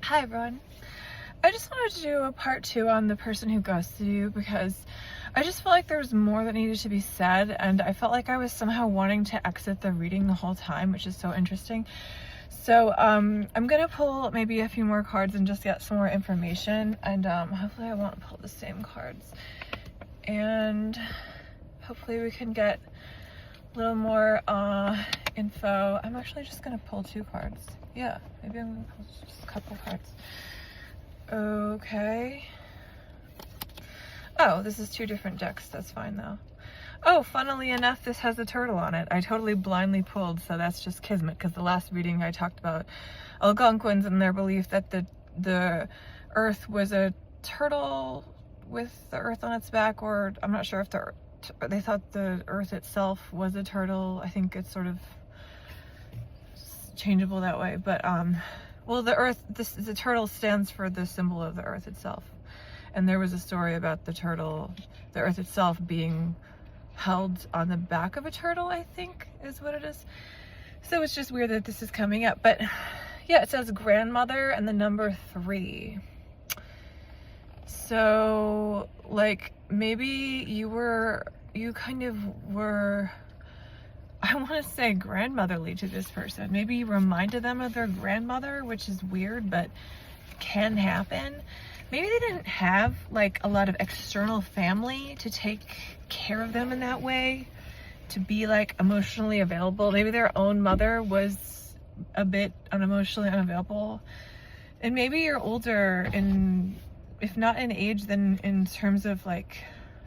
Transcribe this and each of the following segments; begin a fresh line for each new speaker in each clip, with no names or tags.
Hi everyone. I just wanted to do a part 2 on the person who ghosted you because I just felt like there was more that needed to be said, and I felt like I was somehow wanting to exit the reading the whole time, which is so interesting. So I'm gonna pull maybe a few more cards and just get some more information, and hopefully I won't pull the same cards, and hopefully we can get a little more info. I'm actually just gonna pull 2 cards. Yeah, maybe I'm gonna pull just a couple cards. Okay. Oh, this is 2 different decks. That's fine though. Oh, funnily enough, this has a turtle on it. I totally blindly pulled, so that's just kismet, because the last reading I talked about Algonquins and their belief that the earth was a turtle with the earth on its back, or I'm not sure if they thought the earth itself was a turtle. I think it's sort of changeable that way, but well, the earth, the turtle stands for the symbol of the earth itself, and there was a story about the earth itself being held on the back of a turtle, I think is what it is. So it's just weird that this is coming up, but yeah, it says grandmother and the number 3. So like maybe you kind of were, I want to say grandmotherly to this person. Maybe you reminded them of their grandmother, which is weird, but can happen. Maybe they didn't have like a lot of external family to take care of them in that way, to be like emotionally available. Maybe their own mother was a bit unemotionally unavailable. And maybe you're older if not in age, then in terms of like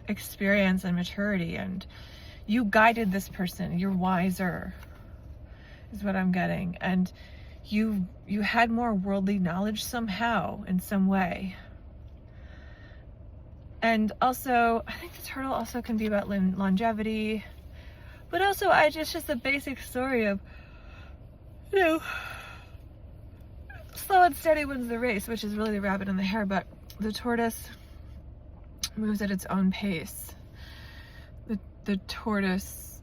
experience and maturity, and you guided this person. You're wiser is what I'm getting, and you had more worldly knowledge somehow, in some way. And also, I think the turtle also can be about longevity, but also it's just a basic story of, you know, slow and steady wins the race, which is really the rabbit in the hare, but the tortoise moves at its own pace. The tortoise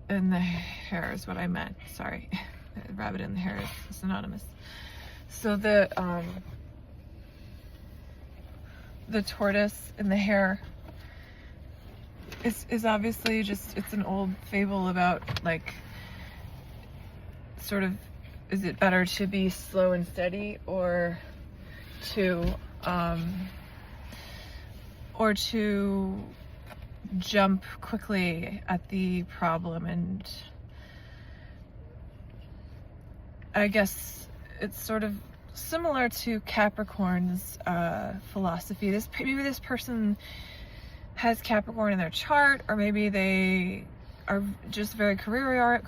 and the hare is what I meant. Sorry, the rabbit and the hare is synonymous. So the tortoise and the hare is obviously just, it's an old fable about like sort of, is it better to be slow and steady or to jump quickly at the problem? And I guess it's sort of similar to Capricorn's philosophy. Maybe this person has Capricorn in their chart, or maybe they are just very career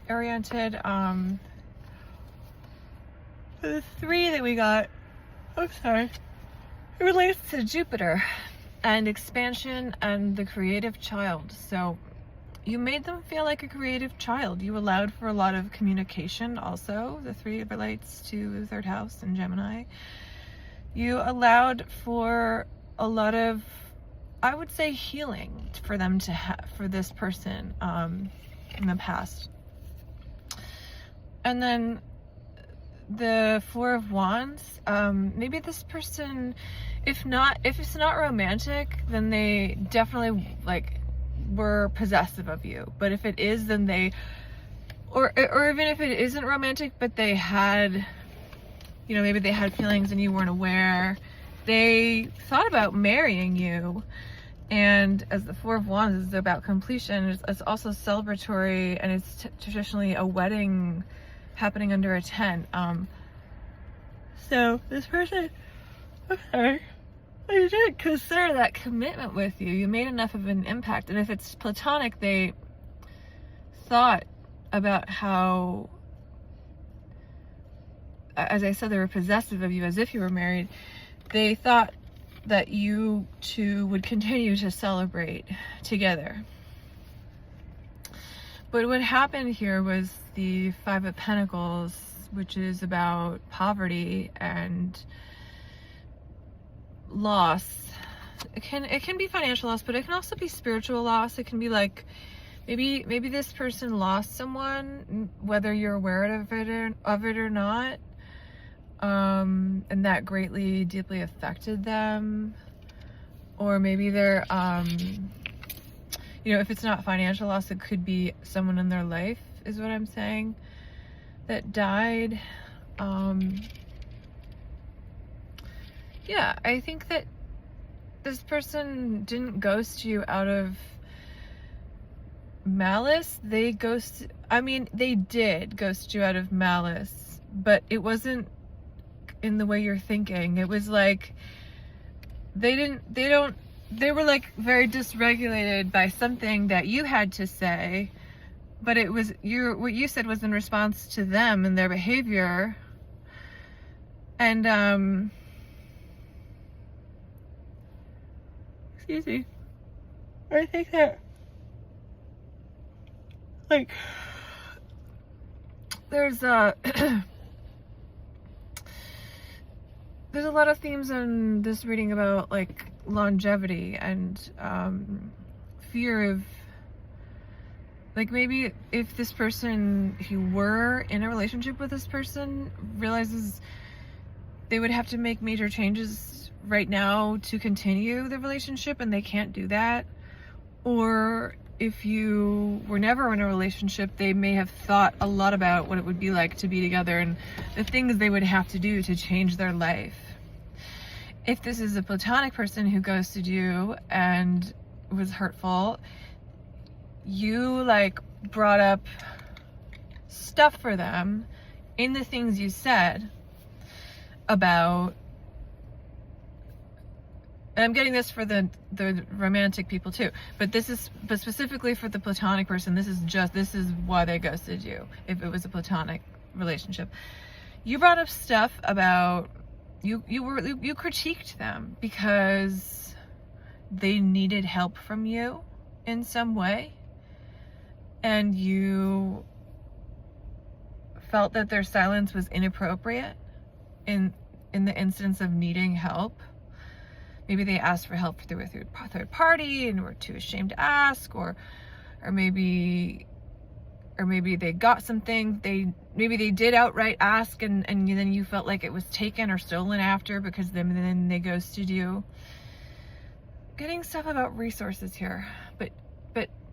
oriented. The 3 that we got, I'm sorry, it relates to Jupiter and expansion and the creative child. So you made them feel like a creative child. You allowed for a lot of communication also. The 3 relates to the 3rd house in Gemini. You allowed for a lot of, I would say, healing for them to have, for this person in the past. And then the 4 of Wands, maybe this person, if it's not romantic, then they definitely like were possessive of you. But if it is, then they, or even if it isn't romantic, but they had, you know, maybe they had feelings and you weren't aware, they thought about marrying you. And as the 4 of Wands is about completion, it's also celebratory, and it's traditionally a wedding happening under a tent. So this person, okay, they didn't consider that commitment with you. You made enough of an impact. And if it's platonic, they thought about how, as I said, they were possessive of you as if you were married. They thought that you two would continue to celebrate together. But what happened here was the 5 of Pentacles, which is about poverty and loss. It can be financial loss, but it can also be spiritual loss. It can be like maybe this person lost someone, whether you're aware of it or not. and that greatly, deeply affected them. Or maybe they're, if it's not financial loss, it could be someone in their life, is what I'm saying, that died. Yeah, I think that this person didn't ghost you out of malice. They did ghost you out of malice, but it wasn't in the way you're thinking. It was like they were like very dysregulated by something that you had to say, but it was what you said was in response to them and their behavior. And excuse me, I think that like there's there's a lot of themes in this reading about like longevity and fear of, like, maybe if this person, if you were in a relationship with this person, realizes they would have to make major changes right now to continue the relationship and they can't do that. Or if you were never in a relationship, they may have thought a lot about what it would be like to be together and the things they would have to do to change their life. If this is a platonic person who ghosted you and was hurtful, you like brought up stuff for them in the things you said about, and I'm getting this for the romantic people too, but specifically for the platonic person, this is why they ghosted you. If it was a platonic relationship, you brought up stuff about, you critiqued them because they needed help from you in some way, and you felt that their silence was inappropriate in the instance of needing help. Maybe they asked for help through a third party and were too ashamed to ask, or maybe they got something, maybe they did outright ask and then you felt like it was taken or stolen after, because then they ghosted you. Getting stuff about resources here, but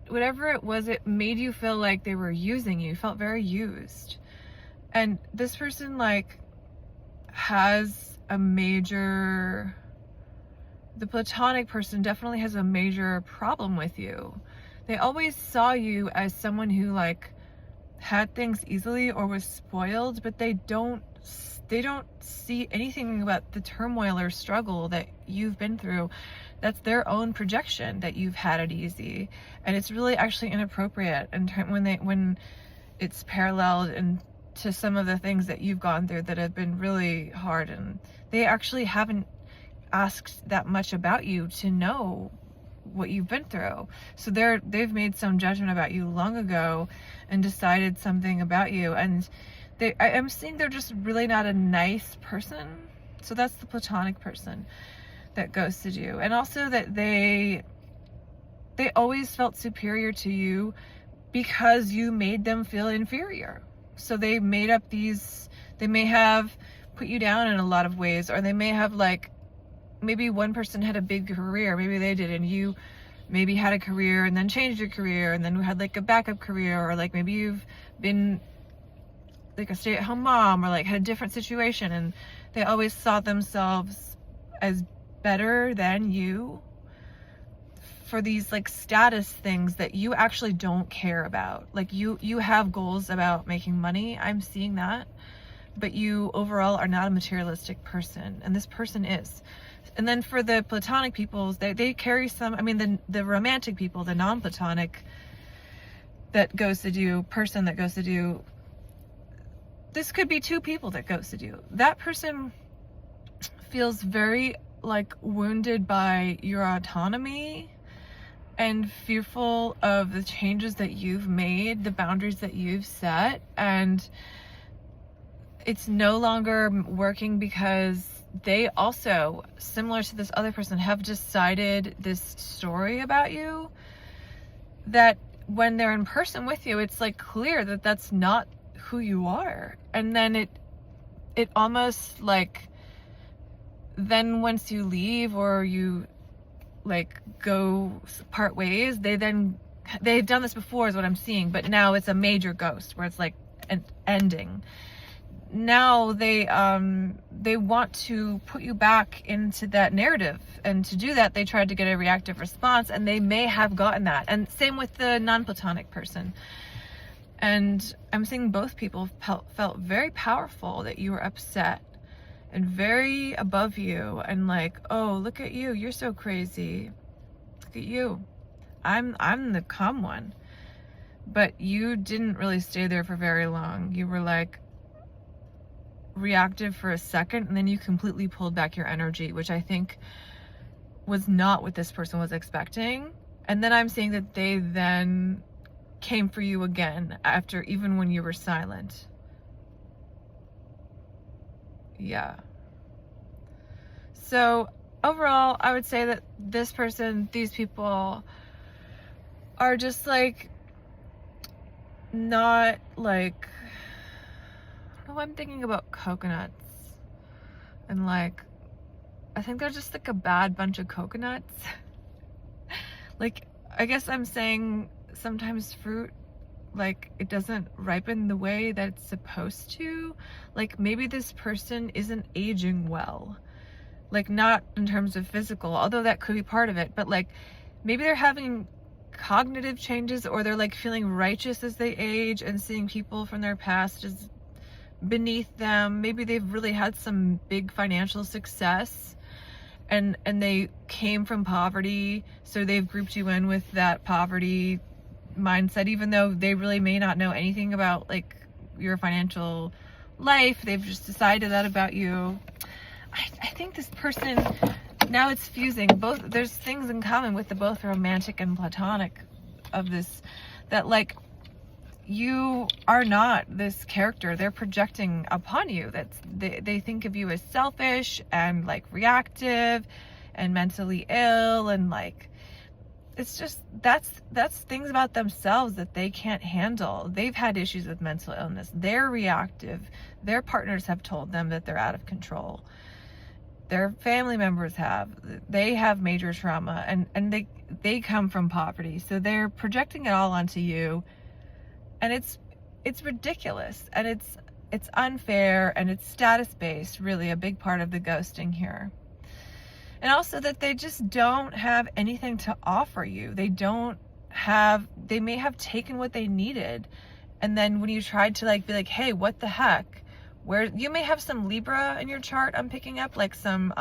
whatever it was, it made you feel like they were using you. You felt very used. And this person like has the platonic person definitely has a major problem with you. They always saw you as someone who like had things easily or was spoiled, but they don't see anything about the turmoil or struggle that you've been through. That's their own projection that you've had it easy, and it's really actually inappropriate. And when it's paralleled and to some of the things that you've gone through that have been really hard, and they actually haven't asked that much about you to know what you've been through. So they've made some judgment about you long ago and decided something about you, and I'm seeing they're just really not a nice person. So that's the platonic person that ghosted you. And also that they always felt superior to you because you made them feel inferior. So they may have put you down in a lot of ways, or they may have like, maybe one person had a big career, maybe they did, and you maybe had a career and then changed your career and then had like a backup career, or like maybe you've been like a stay-at-home mom, or like had a different situation, and they always saw themselves as better than you for these like status things that you actually don't care about. Like you have goals about making money, I'm seeing that, but you overall are not a materialistic person, and this person is. And then for the platonic people, they carry some, the romantic people, the non-platonic person that ghosted you, this could be two people that ghosted you. That person feels very like wounded by your autonomy and fearful of the changes that you've made, the boundaries that you've set, and it's no longer working because they also, similar to this other person, have decided this story about you that when they're in person with you, it's like clear that that's not who you are. And then it almost like then once you leave or you like go part ways, they've done this before is what I'm seeing, but now it's a major ghost where it's like an ending. Now they want to put you back into that narrative, and to do that they tried to get a reactive response, and they may have gotten that. And same with the non-platonic person. And I'm seeing both people felt very powerful, that you were upset and very above you, and like, oh, look at you, you're so crazy, look at you, I'm the calm one. But you didn't really stay there for very long. You were like reactive for a second, and then you completely pulled back your energy, which I think was not what this person was expecting. And then I'm seeing that they then came for you again after, even when you were silent. Yeah. So overall, I would say that this person, these people are just like not like, I don't know, I'm thinking about coconuts, and like, I think they're just like a bad bunch of coconuts. Like, I guess I'm saying sometimes fruit, like, it doesn't ripen the way that it's supposed to. Like, maybe this person isn't aging well, like, not in terms of physical, although that could be part of it, but like, maybe they're having cognitive changes, or they're like feeling righteous as they age and seeing people from their past as beneath them. Maybe they've really had some big financial success, and they came from poverty, so they've grouped you in with that poverty mindset, even though they really may not know anything about like your financial life. They've just decided that about you. I think this person, now it's fusing both. There's things in common with the both romantic and platonic of this, that like, you are not this character they're projecting upon you. That's they think of you as selfish and like reactive and mentally ill, and like, it's just, that's things about themselves that they can't handle. They've had issues with mental illness. They're reactive. Their partners have told them that they're out of control. Their family members they have major trauma, and they come from poverty, so they're projecting it all onto you. And it's ridiculous, and it's unfair, and it's status-based, really a big part of the ghosting here. And also that they just don't have anything to offer you. They may have taken what they needed, and then when you tried to like be like, hey, what the heck, where you may have some Libra in your chart, I'm picking up like some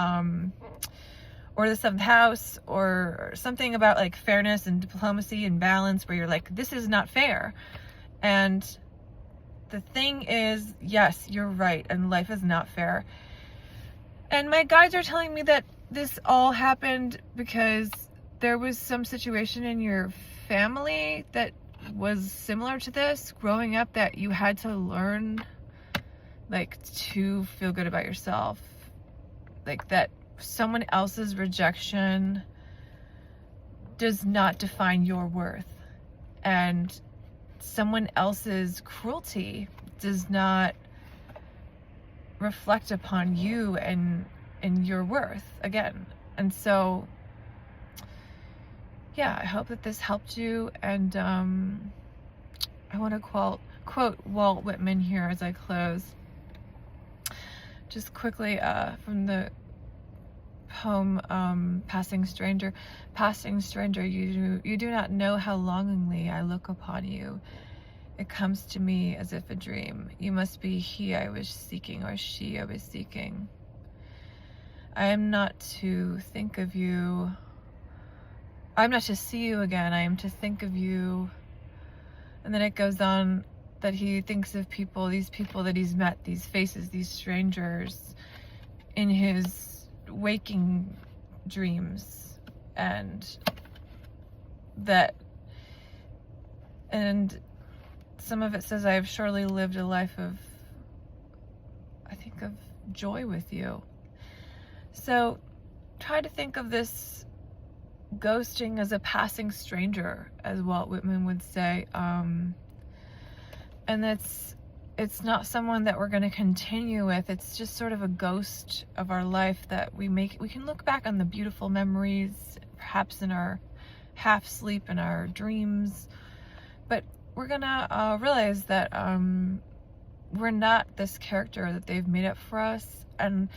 or the 7th house, or something about like fairness and diplomacy and balance, where you're like, this is not fair. And the thing is, yes, you're right, and life is not fair. And my guides are telling me that this all happened because there was some situation in your family that was similar to this growing up, that you had to learn like to feel good about yourself, like that someone else's rejection does not define your worth, and someone else's cruelty does not reflect upon you and your worth again. And so, yeah, I hope that this helped you. And I want to quote Walt Whitman here as I close. Just quickly from the poem Passing Stranger. Passing stranger, you do not know how longingly I look upon you. It comes to me as if a dream. You must be he I was seeking, or she I was seeking. I am not to think of you. I'm not to see you again. I am to think of you. And then it goes on that he thinks of people, these people that he's met, these faces, these strangers, in his waking dreams, and some of it says, I have surely lived a life of, I think, of joy with you. So try to think of this ghosting as a passing stranger, as Walt Whitman would say. And it's not someone that we're going to continue with. It's just sort of a ghost of our life that we can look back on the beautiful memories, perhaps in our half sleep, in our dreams, but we're gonna realize that we're not this character that they've made up for us. And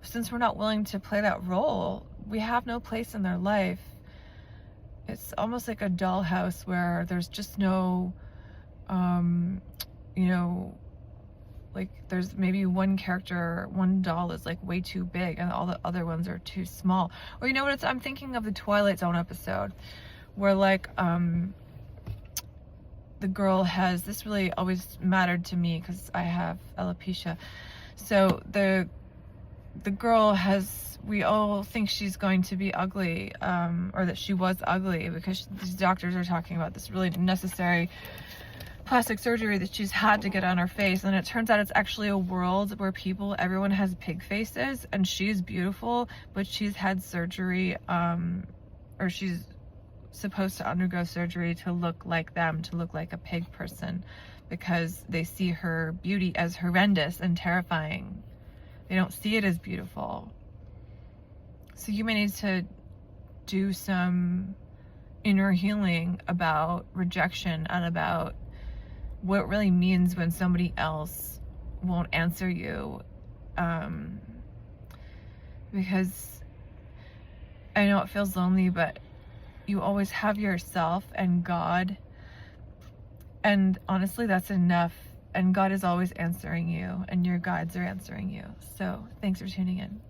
since we're not willing to play that role, we have no place in their life. It's almost like a dollhouse where there's just no you know, like there's maybe one character, one doll is like way too big and all the other ones are too small. Or you know what, I'm thinking of the Twilight Zone episode where like the girl has, this really always mattered to me because I have alopecia. So the girl has, we all think she's going to be ugly, or that she was ugly because these doctors are talking about this really necessary plastic surgery that she's had to get on her face, and it turns out it's actually a world where everyone has pig faces, and she's beautiful, but she's had surgery, or she's supposed to undergo surgery to look like them, to look like a pig person, because they see her beauty as horrendous and terrifying. They don't see it as beautiful. So you may need to do some inner healing about rejection and about what it really means when somebody else won't answer you, because I know it feels lonely, but you always have yourself and God, and honestly that's enough, and God is always answering you and your guides are answering you. So thanks for tuning in.